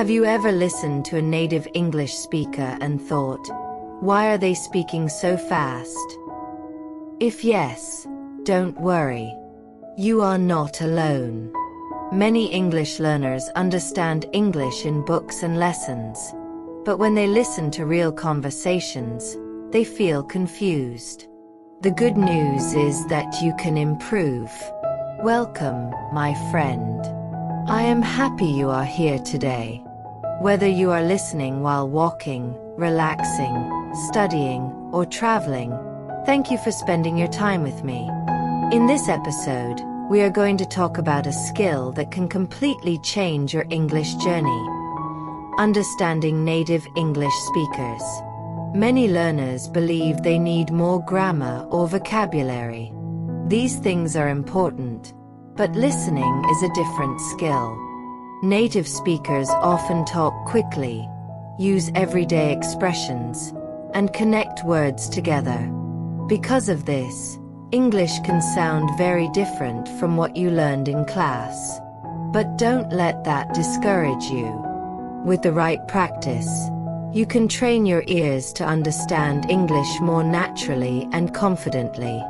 Have you ever listened to a native English speaker and thought, why are they speaking so fast? If yes, don't worry. You are not alone. Many English learners understand English in books and lessons, but when they listen to real conversations, they feel confused. The good news is that you can improve. Welcome, my friend. I am happy you are here today. Whether you are listening while walking, relaxing, studying, or traveling, thank you for spending your time with me. In this episode, we are going to talk about a skill that can completely change your English journey. Understanding native English speakers. Many learners believe they need more grammar or vocabulary. These things are important, but listening is a different skill. Native speakers often talk quickly, use everyday expressions, and connect words together. Because of this, English can sound very different from what you learned in class. But don't let that discourage you. With the right practice, you can train your ears to understand English more naturally and confidently.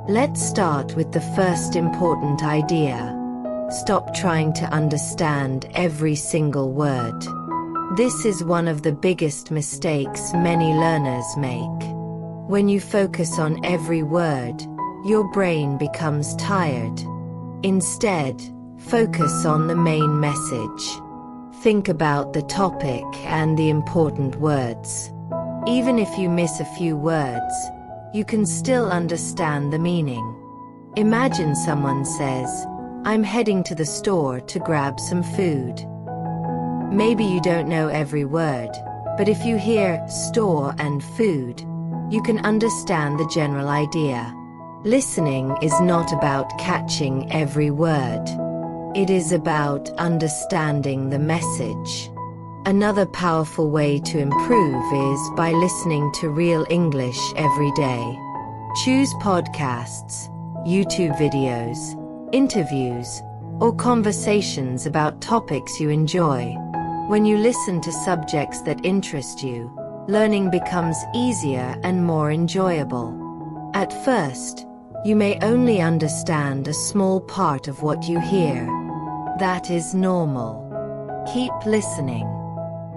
Let's start with the first important idea. Stop trying to understand every single word. This is one of the biggest mistakes many learners make. When you focus on every word, your brain becomes tired. Instead, focus on the main message. Think about the topic and the important words. Even if you miss a few words, you can still understand the meaning. Imagine someone says, "I'm heading to the store to grab some food." Maybe you don't know every word, but if you hear store and food, you can understand the general idea. Listening is not about catching every word. It is about understanding the message. Another powerful way to improve is by listening to real English every day. Choose podcasts, YouTube videos, interviews, or conversations about topics you enjoy. When you listen to subjects that interest you, learning becomes easier and more enjoyable. At first, you may only understand a small part of what you hear. That is normal. Keep listening.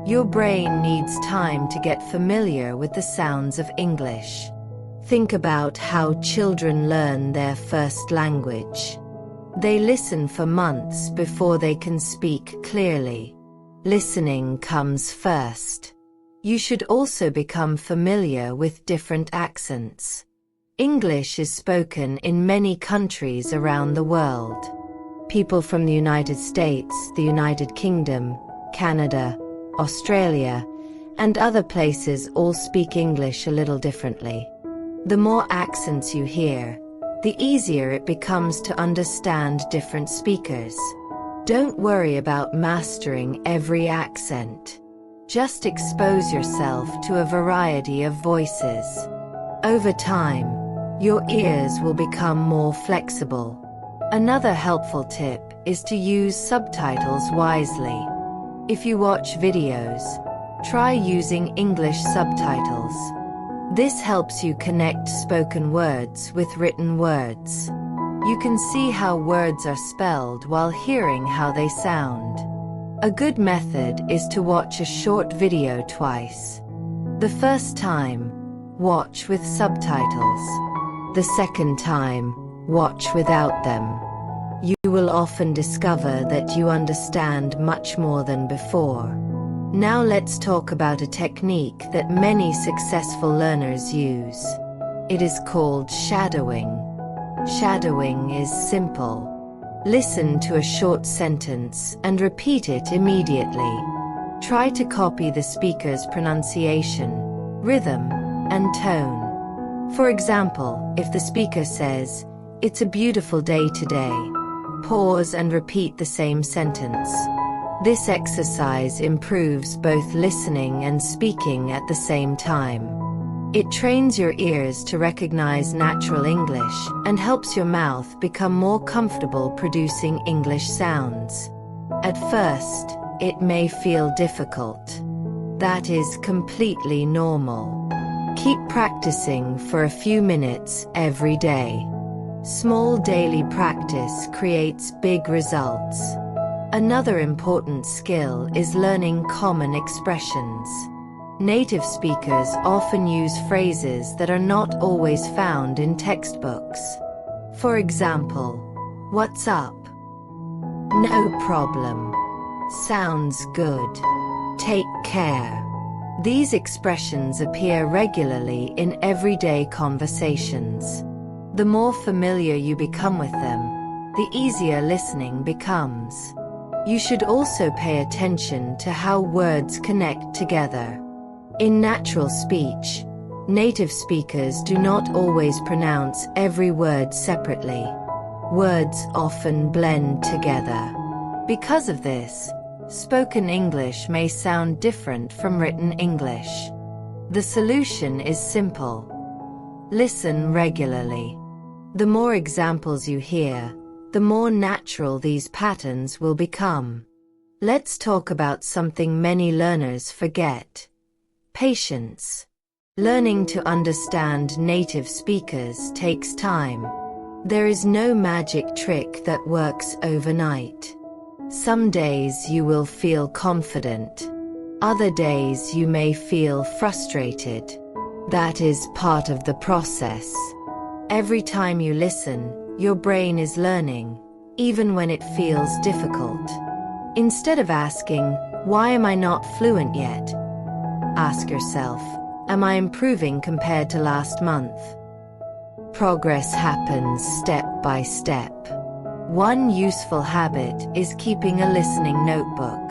Your brain needs time to get familiar with the sounds of English. Think about how children learn their first language. They listen for months before they can speak clearly. Listening comes first. You should also become familiar with different accents. English is spoken in many countries around the world. People from the United States, the United Kingdom, Canada, Australia, and other places all speak English a little differently. The more accents you hear, the easier it becomes to understand different speakers. Don't worry about mastering every accent. Just expose yourself to a variety of voices. Over time, your ears will become more flexible. Another helpful tip is to use subtitles wisely. If you watch videos, try using English subtitles. This helps you connect spoken words with written words. You can see how words are spelled while hearing how they sound. A good method is to watch a short video twice. The first time, watch with subtitles. The second time, watch without them. You will often discover that you understand much more than before. Now let's talk about a technique that many successful learners use. It is called shadowing. Shadowing is simple. Listen to a short sentence and repeat it immediately. Try to copy the speaker's pronunciation, rhythm, and tone. For example, if the speaker says, "It's a beautiful day today," pause and repeat the same sentence. This exercise improves both listening and speaking at the same time. It trains your ears to recognize natural English and helps your mouth become more comfortable producing English sounds. At first, it may feel difficult. That is completely normal. Keep practicing for a few minutes every day. Small daily practice creates big results. Another important skill is learning common expressions. Native speakers often use phrases that are not always found in textbooks. For example, "What's up?" "No problem." "Sounds good." "Take care." These expressions appear regularly in everyday conversations. The more familiar you become with them, the easier listening becomes. You should also pay attention to how words connect together. In natural speech, native speakers do not always pronounce every word separately. Words often blend together. Because of this, spoken English may sound different from written English. The solution is simple. Listen regularly. The more examples you hear, the more natural these patterns will become. Let's talk about something many learners forget: patience. Learning to understand native speakers takes time. There is no magic trick that works overnight. Some days you will feel confident. Other days you may feel frustrated. That is part of the process. Every time you listen, your brain is learning, even when it feels difficult. Instead of asking, "Why am I not fluent yet?" ask yourself, "Am I improving compared to last month?" Progress happens step by step. One useful habit is keeping a listening notebook.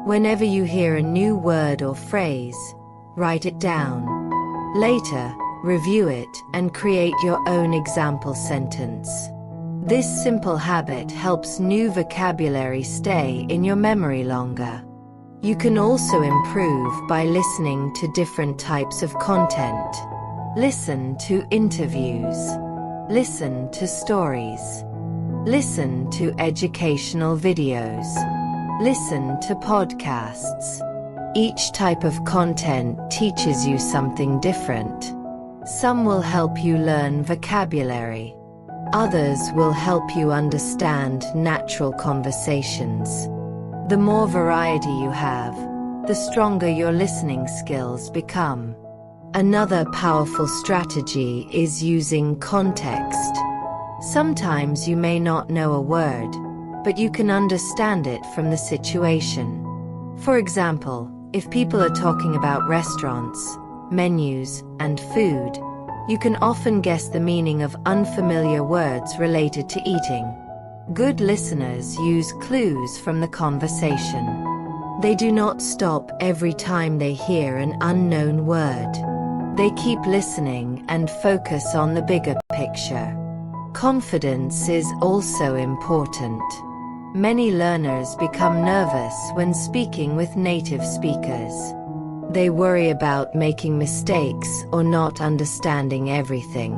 Whenever you hear a new word or phrase, write it down. Later, review it and create your own example sentence. This simple habit helps new vocabulary stay in your memory longer. You can also improve by listening to different types of content. Listen to interviews. Listen to stories. Listen to educational videos. Listen to podcasts. Each type of content teaches you something different. Some will help you learn vocabulary. Others will help you understand natural conversations. The more variety you have, the stronger your listening skills become. Another powerful strategy is using context. Sometimes you may not know a word, but you can understand it from the situation. For example, if people are talking about restaurants, menus, and food, you can often guess the meaning of unfamiliar words related to eating. Good listeners use clues from the conversation. They do not stop every time they hear an unknown word. They keep listening and focus on the bigger picture. Confidence is also important. Many learners become nervous when speaking with native speakers. They worry about making mistakes or not understanding everything.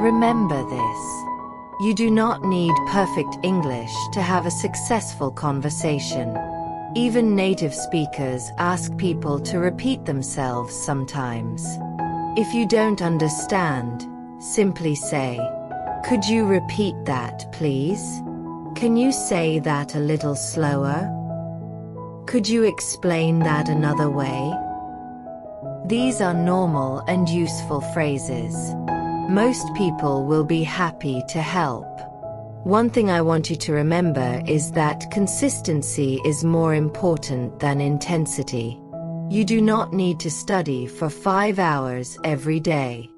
Remember this. You do not need perfect English to have a successful conversation. Even native speakers ask people to repeat themselves sometimes. If you don't understand, simply say, "Could you repeat that, please? Can you say that a little slower? Could you explain that another way?" These are normal and useful phrases. Most people will be happy to help. One thing I want you to remember is that consistency is more important than intensity. You do not need to study for 5 hours every day.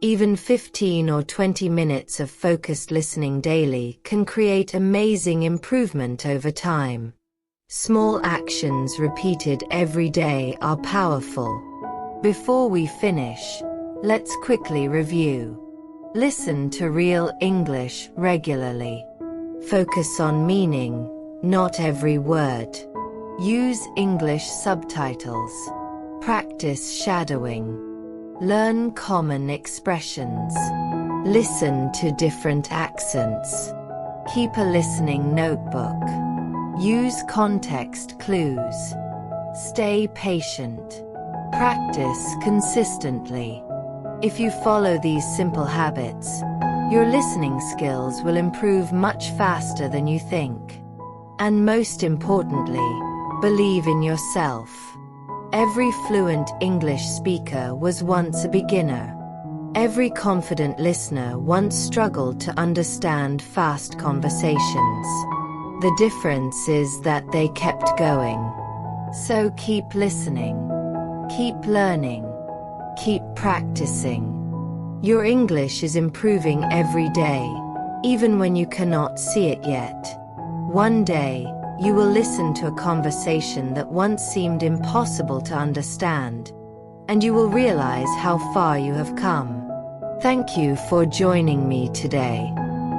Even 15 or 20 minutes of focused listening daily can create amazing improvement over time. Small actions repeated every day are powerful. Before we finish, let's quickly review. Listen to real English regularly. Focus on meaning, not every word. Use English subtitles. Practice shadowing. Learn common expressions. Listen to different accents. Keep a listening notebook. Use context clues. Stay patient. Practice consistently. If you follow these simple habits, your listening skills will improve much faster than you think. And most importantly, believe in yourself. Every fluent English speaker was once a beginner. Every confident listener once struggled to understand fast conversations. The difference is that they kept going. So keep listening. Keep learning. Keep practicing. Your English is improving every day, even when you cannot see it yet. One day, you will listen to a conversation that once seemed impossible to understand, and you will realize how far you have come. Thank you for joining me today.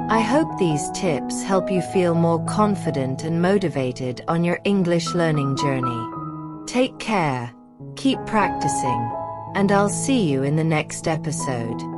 I hope these tips help you feel more confident and motivated on your English learning journey. Take care, keep practicing, and I'll see you in the next episode.